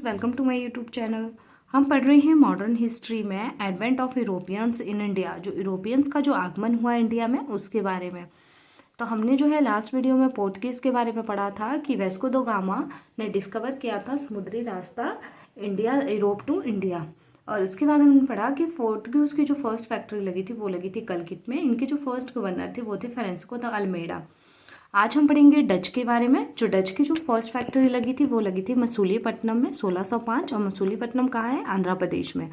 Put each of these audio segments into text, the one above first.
Welcome to my YouTube channel. हम पढ़ रहे हैं मॉडर्न हिस्ट्री में advent of Europeans in India, जो यूरोपियंस का जो आगमन हुआ इंडिया में उसके बारे में। तो हमने जो है लास्ट वीडियो में पोर्तुगीज़ के बारे में पढ़ा था कि वेस्को द गामा ने डिस्कवर किया था समुद्री रास्ता इंडिया, यूरोप टू इंडिया। और इसके बाद हमने पढ़ा कि पोर्तुगीज़ की जो फर्स्ट फैक्ट्री लगी थी वो लगी थी कलकित में। इनके जो फर्स्ट गवर्नर थे वो थे फ्रांसिस्को द अल्मेडा। आज हम पढ़ेंगे डच के बारे में। जो डच की जो फर्स्ट फैक्ट्री लगी थी वो लगी थी मसूलीपट्टनम में 1605, और मसूलीपट्टनम कहाँ है? आंध्र प्रदेश में।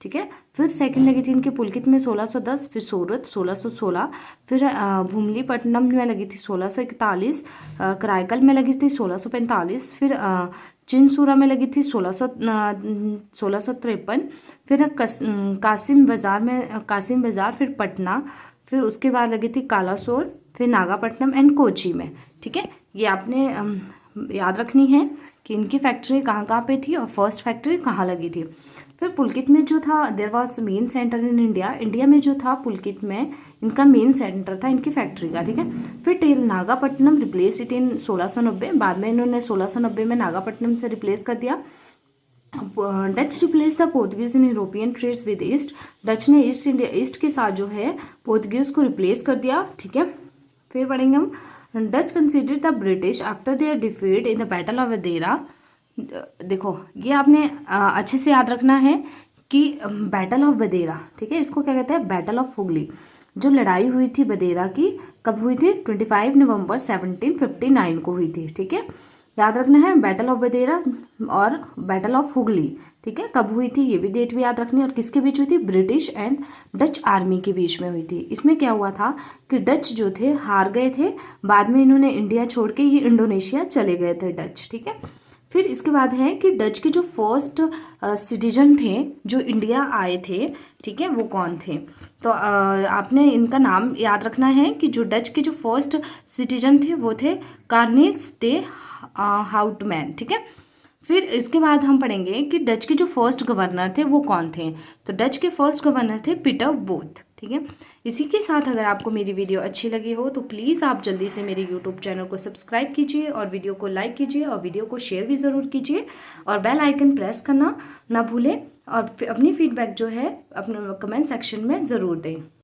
ठीक है। फिर सेकंड लगी थी इनकी पुलकित में 1610, फिर सूरत 1616, फिर भूमलीपट्टनम में लगी थी 1641, कराईकल में लगी थी 1645, फिर चिनसूरा में लगी थी 1653, फिर कासिम बाजार, फिर पटना, फिर उसके बाद लगी थी कालासोर, फिर नागापट्टनम एंड कोची में। ठीक है, ये आपने याद रखनी है कि इनकी फैक्ट्री कहाँ कहाँ पे थी और फर्स्ट फैक्ट्री कहाँ लगी थी। फिर पुलकित में जो था there was main centre in India में जो था पुलकित में इनका मेन सेंटर था इनकी फैक्ट्री का। ठीक है। फिर टेल नागापट्टनम रिप्लेस इट इन 1690, बाद में इन्होंने 1690 में नागापट्टनम से रिप्लेस कर दिया। Dutch replace the Portuguese in European trades with east. Dutch ने ईस्ट के साथ जो है पोर्तुगीज को रिप्लेस कर दिया। ठीक है। फिर पढ़ेंगे हम Dutch considered the British after their defeat in the battle of Bedara. देखो ये आपने अच्छे से याद रखना है कि बैटल ऑफ बदेरा, ठीक है, इसको क्या कहते हैं? बैटल ऑफ फुगली। जो लड़ाई हुई थी बदेरा की, कब हुई थी? 25 नवंबर 1759 को हुई थी। ठीक है, याद रखना है बैटल ऑफ बदेरा और बैटल ऑफ फुगली। ठीक है, कब हुई थी ये भी डेट भी याद रखनी है। और किसके बीच हुई थी? ब्रिटिश एंड डच आर्मी के बीच में हुई थी। इसमें क्या हुआ था कि डच जो थे हार गए थे, बाद में इन्होंने इंडिया छोड़ के ये इंडोनेशिया चले गए थे डच। ठीक है। फिर इसके बाद है कि डच के जो फर्स्ट सिटीजन थे जो इंडिया आए थे, ठीक है, वो कौन थे? तो आपने इनका नाम याद रखना है कि जो डच के जो फर्स्ट सिटीजन थे वो थे कार्नेल्स डे हाउटमैन। ठीक है। फिर इसके बाद हम पढ़ेंगे कि डच के जो फर्स्ट गवर्नर थे वो कौन थे। तो डच के फर्स्ट गवर्नर थे पीटर बोथ। ठीक है। इसी के साथ अगर आपको मेरी वीडियो अच्छी लगी हो तो प्लीज़ आप जल्दी से मेरे यूट्यूब चैनल को सब्सक्राइब कीजिए और वीडियो को लाइक कीजिए और वीडियो को शेयर भी ज़रूर कीजिए और बेल आइकन प्रेस करना ना भूलें और अपनी फीडबैक जो है अपने कमेंट सेक्शन में ज़रूर दें।